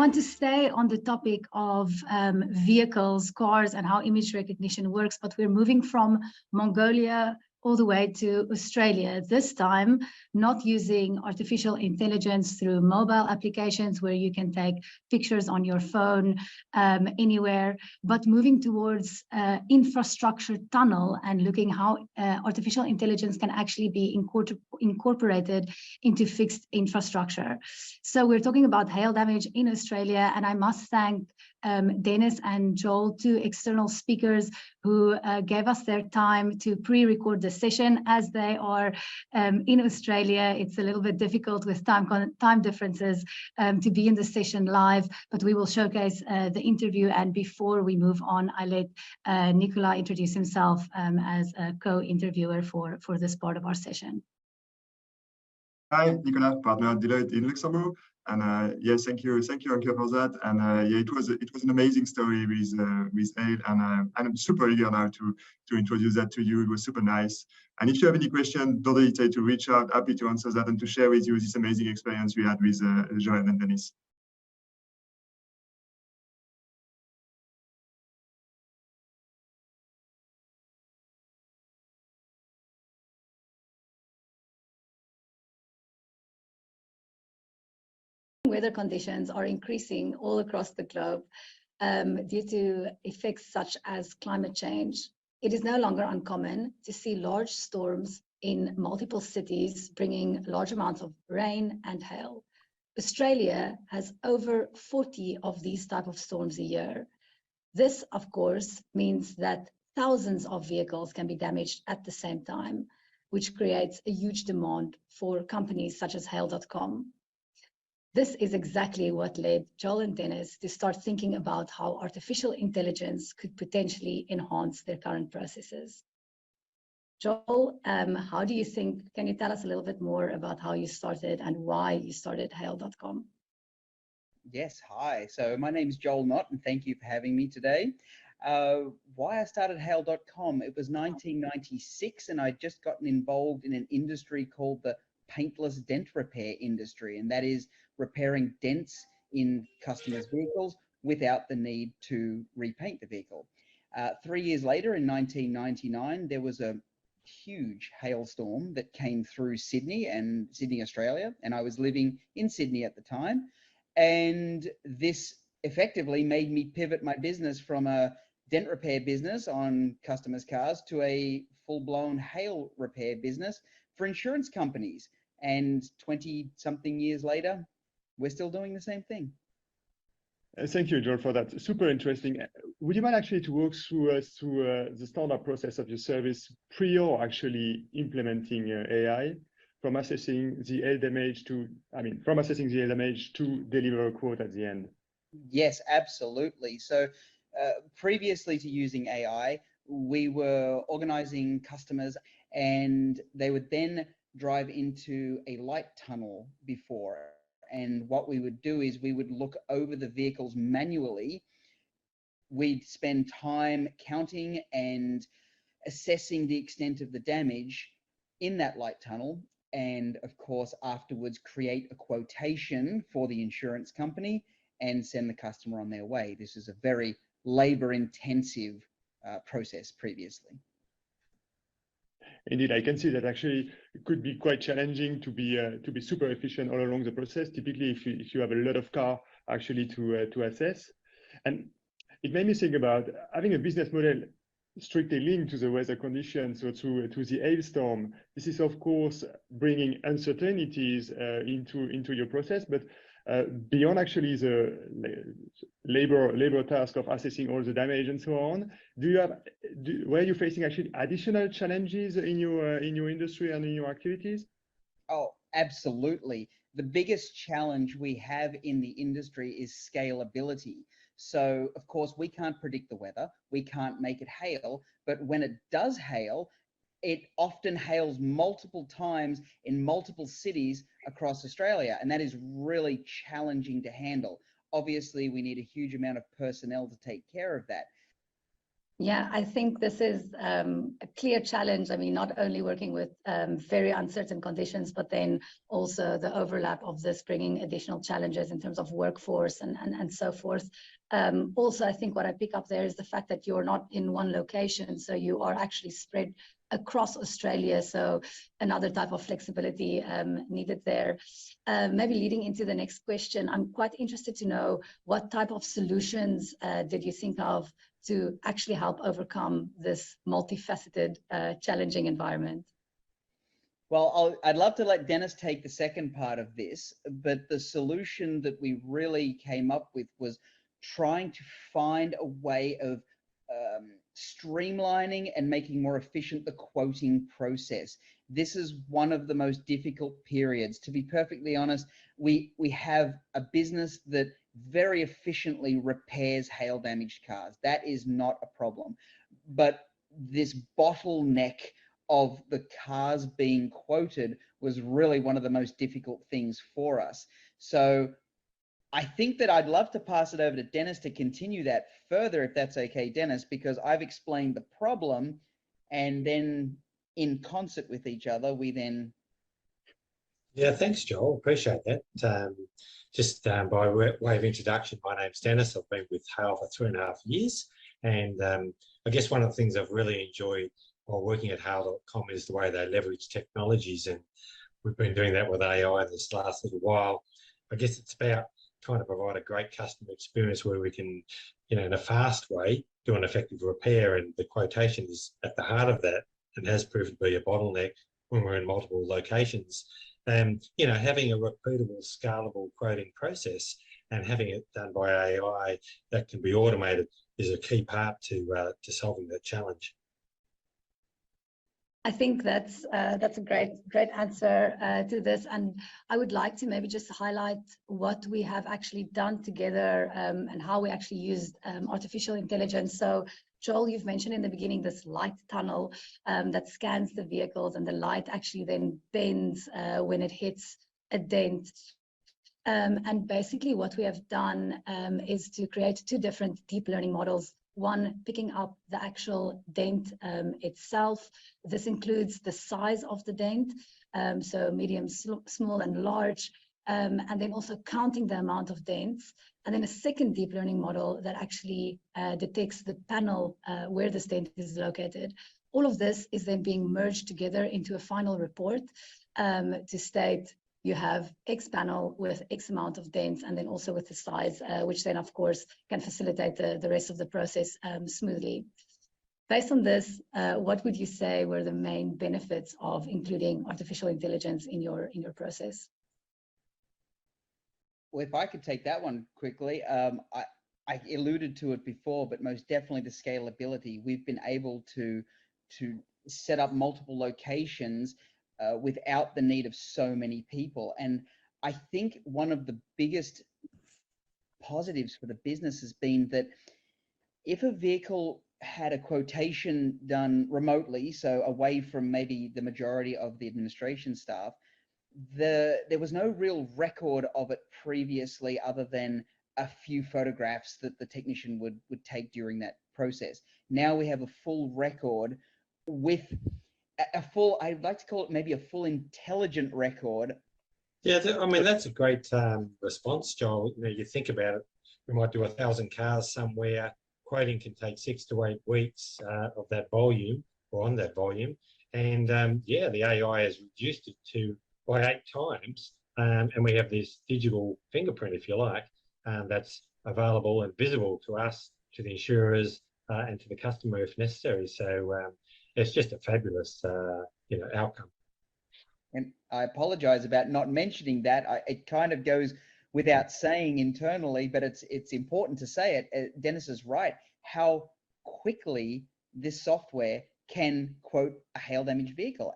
want to stay on the topic of vehicles, cars, and how image recognition works, but we're moving from Mongolia all the way to Australia, this time not using artificial intelligence through mobile applications where you can take pictures on your phone anywhere, but moving towards infrastructure tunnel and looking how artificial intelligence can actually be incorporated into fixed infrastructure. So we're talking about hail damage in Australia, and I must thank Dennis and Joel, two external speakers who gave us their time to pre-record the session. As they are in Australia, it's a little bit difficult with time differences to be in the session live, but we will showcase the interview. And before we move on, I let Nicola introduce himself as a co-interviewer for this part of our session. Hi, Nicolas, partner at Deloitte in Luxembourg. And yes, thank you, Anke, for that. And yeah, it was an amazing story with Ale, and I'm super eager now to introduce that to you. It was super nice. And if you have any questions, don't hesitate to reach out. Happy to answer that and to share with you this amazing experience we had with Joel and Dennis. Weather conditions are increasing all across the globe due to effects such as climate change. It is no longer uncommon to see large storms in multiple cities bringing large amounts of rain and hail. Australia has over 40 of these type of storms a year. This, of course, means that thousands of vehicles can be damaged at the same time, which creates a huge demand for companies such as Hail.com. This is exactly what led Joel and Dennis to start thinking about how artificial intelligence could potentially enhance their current processes. Joel, how do you think, can you tell us a little bit more about how you started and why you started Hail.com? Yes, hi. So my name is Joel Knott, and thank you for having me today. Why I started Hail.com, it was 1996, and I'd just gotten involved in an industry called the paintless dent repair industry, and that is repairing dents in customers' vehicles without the need to repaint the vehicle. 3 years later, in 1999, there was a huge hailstorm that came through Sydney, Australia, and I was living in Sydney at the time. And this effectively made me pivot my business from a dent repair business on customers' cars to a full-blown hail repair business for insurance companies. And 20-something years later, we're still doing the same thing. Thank you, Joel, for that. Super interesting. Would you mind actually to walk through us through the standard process of your service prior actually implementing AI, from assessing the hail damage to, to deliver a quote at the end? Yes, absolutely. So previously to using AI, we were organizing customers, and they would then drive into a light tunnel before. And what we would do is we would look over the vehicles manually. We'd spend time counting and assessing the extent of the damage in that light tunnel. And of course, afterwards, create a quotation for the insurance company and send the customer on their way. This is a very labor-intensive process previously. Indeed, I can see that actually it could be quite challenging to be super efficient all along the process. Typically, if you have a lot of car actually to assess, and it made me think about having a business model strictly linked to the weather conditions, so to the hailstorm. This is of course bringing uncertainties into your process, but beyond actually the labor task of assessing all the damage and so on, were you facing actually additional challenges in your industry and in your activities? Oh, absolutely. The biggest challenge we have in the industry is scalability. So of course we can't predict the weather, we can't make it hail, but when it does hail, it often hails multiple times in multiple cities across Australia, and that is really challenging to handle. Obviously, we need a huge amount of personnel to take care of that. Yeah, I think this is a clear challenge. I mean, not only working with very uncertain conditions, but then also the overlap of this bringing additional challenges in terms of workforce and so forth. Also, I think what I pick up there is the fact that you're not in one location, so you are actually spread across Australia. So another type of flexibility needed there. Maybe leading into the next question, I'm quite interested to know what type of solutions did you think of to actually help overcome this multifaceted, challenging environment? Well, I'd love to let Dennis take the second part of this, but the solution that we really came up with was trying to find a way of streamlining and making more efficient the quoting process. This is one of the most difficult periods. To be perfectly honest, we have a business that very efficiently repairs hail damaged cars. That is not a problem. But this bottleneck of the cars being quoted was really one of the most difficult things for us. So I think that I'd love to pass it over to Dennis to continue that further, if that's okay, Dennis, because I've explained the problem, and then in concert with each other, we then... Yeah, thanks, Joel. Appreciate that. Just by way of introduction, my name's Dennis. I've been with Hale for 3.5 years. And I guess one of the things I've really enjoyed while working at Hale.com is the way they leverage technologies. And we've been doing that with AI this last little while. I guess it's about trying to provide a great customer experience where we can, in a fast way, do an effective repair. And the quotation is at the heart of that and has proven to be a bottleneck when we're in multiple locations. Having a repeatable, scalable quoting process and having it done by AI that can be automated is a key part to solving that challenge. I think that's a great answer to this, and I would like to maybe just highlight what we have actually done together and how we actually used artificial intelligence. So Joel, you've mentioned in the beginning this light tunnel that scans the vehicles, and the light actually then bends when it hits a dent. And basically what we have done is to create 2 different deep learning models. One picking up the actual dent itself. This includes the size of the dent, so medium, small, and large, and then also counting the amount of dents. And then a second deep learning model that actually detects the panel where the dent is located. All of this is then being merged together into a final report to state you have X panel with X amount of dents, and then also with the size, which then of course can facilitate the rest of the process smoothly. Based on this, what would you say were the main benefits of including artificial intelligence in your process? Well, if I could take that one quickly, I alluded to it before, but most definitely the scalability. We've been able to set up multiple locations without the need of so many people. And I think one of the biggest positives for the business has been that if a vehicle had a quotation done remotely, so away from maybe the majority of the administration staff, there was no real record of it previously other than a few photographs that the technician would take during that process. Now we have a full record with a full, I'd like to call it maybe a full intelligent record. Yeah, I mean, that's a great response, Joel. You think about it, we might do 1,000 cars somewhere. Quoting can take 6 to 8 weeks of that volume, or on that volume. And yeah, the AI has reduced it by 8 times. And we have this digital fingerprint, if you like, that's available and visible to us, to the insurers, and to the customer if necessary. So it's just a fabulous, outcome. And I apologize about not mentioning that. It kind of goes without saying internally, but it's important to say it. Dennis is right. How quickly this software can quote a hail damaged vehicle.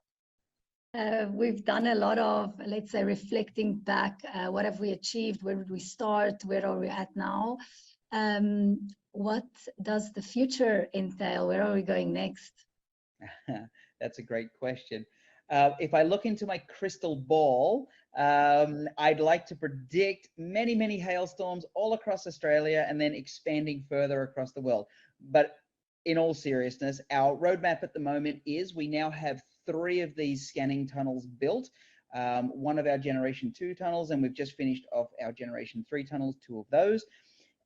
We've done a lot of, let's say, reflecting back. What have we achieved? Where did we start? Where are we at now? What does the future entail? Where are we going next? That's a great question. If I look into my crystal ball, I'd like to predict many, many hailstorms all across Australia and then expanding further across the world. But in all seriousness, our roadmap at the moment is we now have 3 of these scanning tunnels built. One of our Generation 2 tunnels, and we've just finished off our Generation 3 tunnels, 2 of those.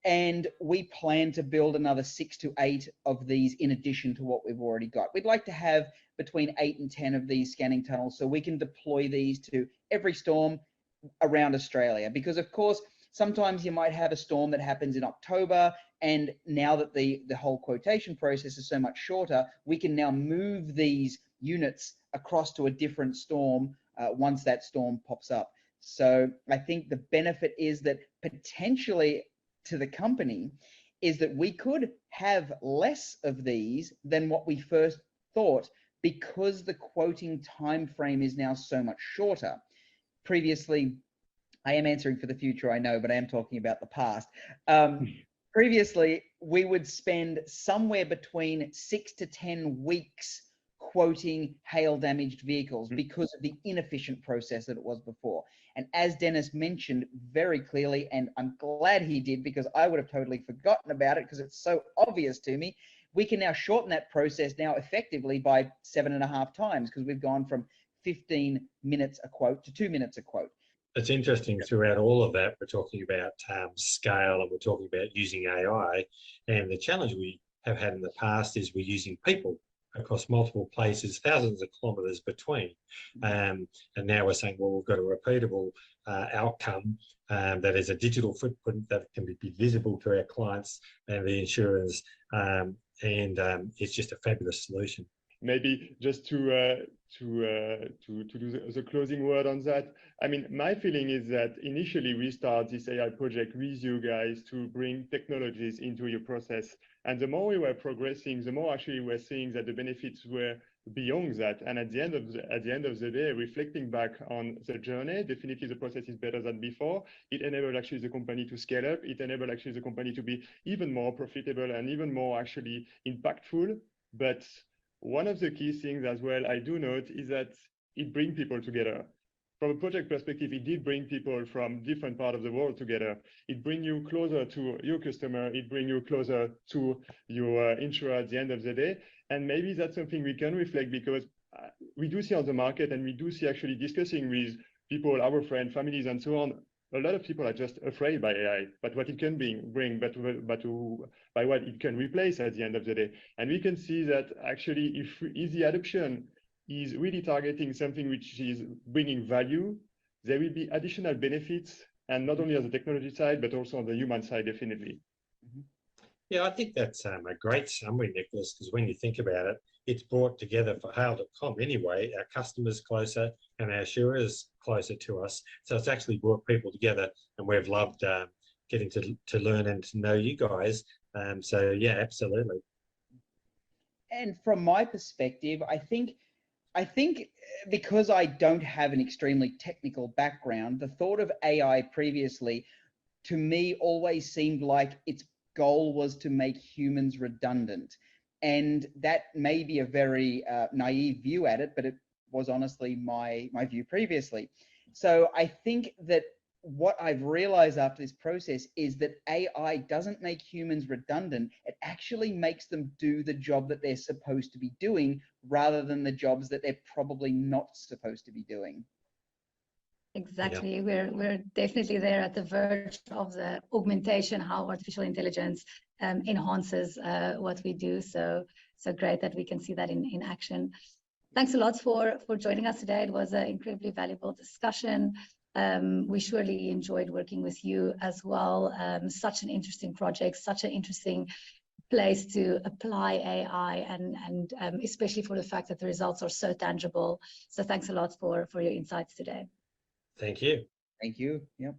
And we plan to build another 6 to 8 of these in addition to what we've already got. We'd like to have between 8 and 10 of these scanning tunnels so we can deploy these to every storm around Australia. Because of course, sometimes you might have a storm that happens in October, and now that the whole quotation process is so much shorter, we can now move these units across to a different storm once that storm pops up. So I think the benefit is that potentially to the company is that we could have less of these than what we first thought, because the quoting time frame is now so much shorter. Previously, I am answering for the future, I know, but I am talking about the past. Previously, we would spend somewhere between 6 to 10 weeks quoting hail damaged vehicles because of the inefficient process that it was before. And as Dennis mentioned very clearly, and I'm glad he did because I would have totally forgotten about it because it's so obvious to me, we can now shorten that process now effectively by 7.5 times, because we've gone from 15 minutes a quote to 2 minutes a quote. It's interesting, throughout all of that, we're talking about scale, and we're talking about using AI. And the challenge we have had in the past is we're using people across multiple places, thousands of kilometres between. And now we're saying, well, we've got a repeatable outcome that is a digital footprint that can be visible to our clients and the insurers. And it's just a fabulous solution. Maybe just to do the closing word on that. I mean, my feeling is that initially we start this AI project with you guys to bring technologies into your process. And the more we were progressing, the more actually we're seeing that the benefits were beyond that. And at the end of the day, reflecting back on the journey, definitely the process is better than before. It enabled actually the company to scale up. It enabled actually the company to be even more profitable and even more actually impactful. But one of the key things as well I do note is that it brings people together. From a project perspective, it did bring people from different parts of the world together. It brings you closer to your customer. It brings you closer to your insurer at the end of the day. And maybe that's something we can reflect, because we do see on the market, and we do see actually discussing with people, our friends, families, and so on. A lot of people are just afraid by AI, but what it can bring, by what it can replace at the end of the day. And we can see that actually, if easy adoption is really targeting something which is bringing value, there will be additional benefits, and not only on the technology side, but also on the human side, definitely. Yeah, I think that's a great summary, Nicholas, because when you think about it, it's brought together for Hail.com anyway, our customers closer and our insurers closer to us. So it's actually brought people together, and we've loved getting to learn and to know you guys. So yeah, absolutely. And from my perspective, I think because I don't have an extremely technical background, the thought of AI previously to me always seemed like its goal was to make humans redundant. And that may be a very naive view at it, but it was honestly my view previously. So I think that what I've realized after this process is that AI doesn't make humans redundant. It actually makes them do the job that they're supposed to be doing, rather than the jobs that they're probably not supposed to be doing. Exactly. Yeah. We're definitely there at the verge of the augmentation, how artificial intelligence enhances what we do. So great that we can see that in action. Thanks a lot for joining us today. It was an incredibly valuable discussion. We surely enjoyed working with you as well. Such an interesting project, such an interesting place to apply AI, and especially for the fact that the results are so tangible. So thanks a lot for your insights today. Thank you. Thank you. Yep.